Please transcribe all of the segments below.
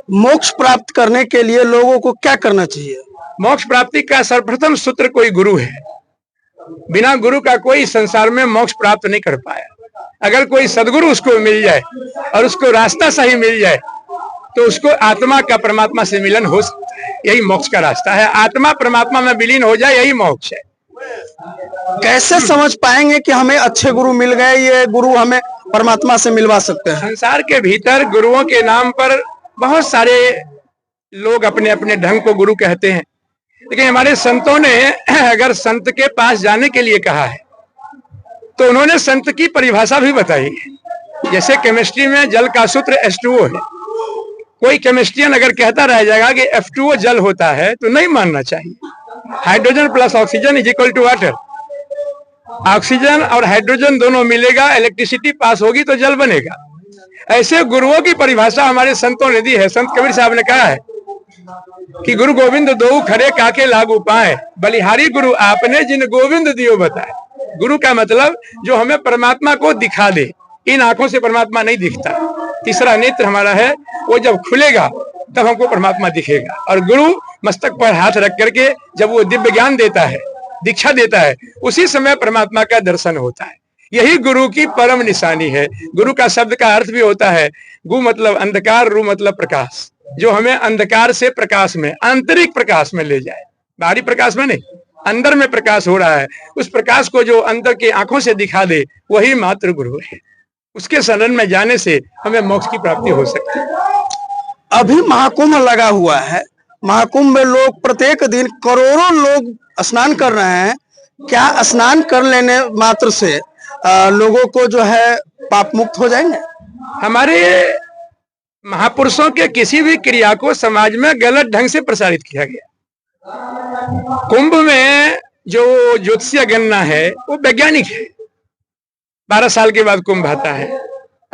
मोक्ष प्राप्त करने के लिए लोगों को क्या करना चाहिए? मोक्ष प्राप्ति का सर्वप्रथम सूत्र कोई गुरु है। बिना गुरु का कोई संसार में मोक्ष प्राप्त नहीं कर पाया। अगर कोई सदगुरु उसको मिल जाए और उसको रास्ता सही मिल जाए तो उसको आत्मा का परमात्मा से मिलन हो सकता है। यही मोक्ष का रास्ता है। आत्मा परमात्मा में विलीन हो जाए, यही मोक्ष है। कैसे समझ पाएंगे कि हमें अच्छे गुरु मिल गए, ये गुरु हमें परमात्मा से मिलवा सकते हैं? संसार के भीतर गुरुओं के नाम पर बहुत सारे लोग अपने अपने ढंग को गुरु कहते हैं, लेकिन हमारे संतों ने अगर संत के पास जाने के लिए कहा है तो उन्होंने संत की परिभाषा भी बताई है। जैसे केमिस्ट्री में जल का सूत्र H2O है। कोई केमिस्ट्रियन अगर कहता रह जाएगा कि F2O जल होता है तो नहीं मानना चाहिए। Hydrogen plus oxygen is equal to water. Oxygen और हाइड्रोजन दोनों मिलेगा, इलेक्ट्रिसिटी पास होगी तो जल बनेगा। ऐसे गुरुओं की परिभाषा हमारे संतों ने दी है। संत कबीर साहब ने कहा है कि गुरु गोविंद दो खरे काके लागू पाए, बलिहारी गुरु आपने जिन गोविंद दियो बताए। गुरु का मतलब जो हमें परमात्मा को दिखा दे। इन आंखों से परमात्मा नहीं दिखता। तीसरा नेत्र हमारा है, वो जब खुलेगा तब हमको परमात्मा दिखेगा। और गुरु मस्तक पर हाथ रख करके जब वो दिव्य ज्ञान देता है, दीक्षा देता है, उसी समय परमात्मा का दर्शन होता है। यही गुरु की परम निशानी है। गुरु का शब्द का अर्थ भी होता है गु मतलब अंधकार, रू मतलब प्रकाश, जो हमें अंधकार से प्रकाश में, आंतरिक प्रकाश में ले जाए। बाहरी प्रकाश में नहीं, अंदर में प्रकाश हो रहा है, उस प्रकाश को जो अंदर की आंखों से दिखा दे, वही मात्र गुरु है। उसके शरण में जाने से हमें मोक्ष की प्राप्ति हो सकती है। अभी महाकुंभ लगा हुआ है। महाकुंभ में लोग प्रत्येक दिन करोड़ों लोग स्नान कर रहे हैं। क्या स्नान कर लेने मात्र से लोगों को जो है पाप मुक्त हो जाएंगे? हमारे महापुरुषों के किसी भी क्रिया को समाज में गलत ढंग से प्रसारित किया गया। कुंभ में जो ज्योतिषीय गणना है वो वैज्ञानिक है। 12 साल के बाद कुंभ आता है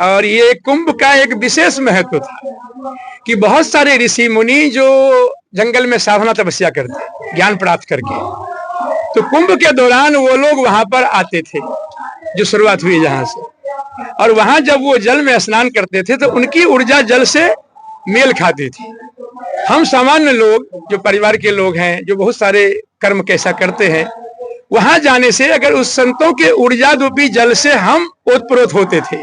और ये कुंभ का एक विशेष महत्व था कि बहुत सारे ऋषि मुनि जो जंगल में साधना तपस्या करते ज्ञान प्राप्त करके, तो कुंभ के दौरान वो लोग वहां पर आते थे, जो शुरुआत हुई जहां से। और वहां जब वो जल में स्नान करते थे तो उनकी ऊर्जा जल से मेल खाती थी। हम सामान्य लोग जो परिवार के लोग हैं, जो बहुत सारे कर्म कैसा करते हैं, वहां जाने से अगर उस संतों के ऊर्जा रूपी जल से हम ओतप्रोत होते थे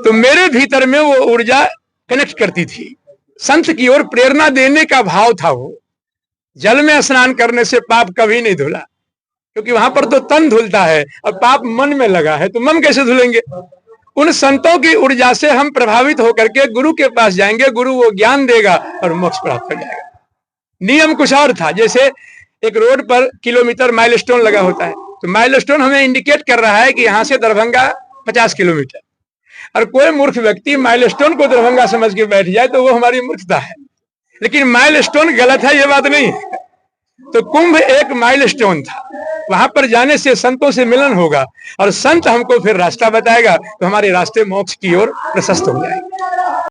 तो मेरे भीतर में वो ऊर्जा कनेक्ट करती थी। संत की ओर प्रेरणा देने का भाव था। वो जल में स्नान करने से पाप कभी नहीं धुला, क्योंकि वहां पर तो तन धुलता है और पाप मन में लगा है, तो मन कैसे धुलेंगे? उन संतों की ऊर्जा से हम प्रभावित होकर के गुरु के पास जाएंगे, गुरु वो ज्ञान देगा और मोक्ष प्राप्त कर जाएगा। नियम कुछ और था। जैसे एक रोड पर किलोमीटर माइलस्टोन लगा होता है, तो माइलस्टोन हमें इंडिकेट कर रहा है कि यहां से दरभंगा 50 किलोमीटर। और कोई मूर्ख व्यक्ति माइलस्टोन को दरभंगा समझ के बैठ जाए तो वो हमारी मूर्खता है। लेकिन माइलस्टोन गलत है, ये बात नहीं है। तो कुंभ एक माइलस्टोन था। वहां पर जाने से संतों से मिलन होगा और संत हमको फिर रास्ता बताएगा, तो हमारे रास्ते मोक्ष की ओर प्रशस्त हो जाएंगे।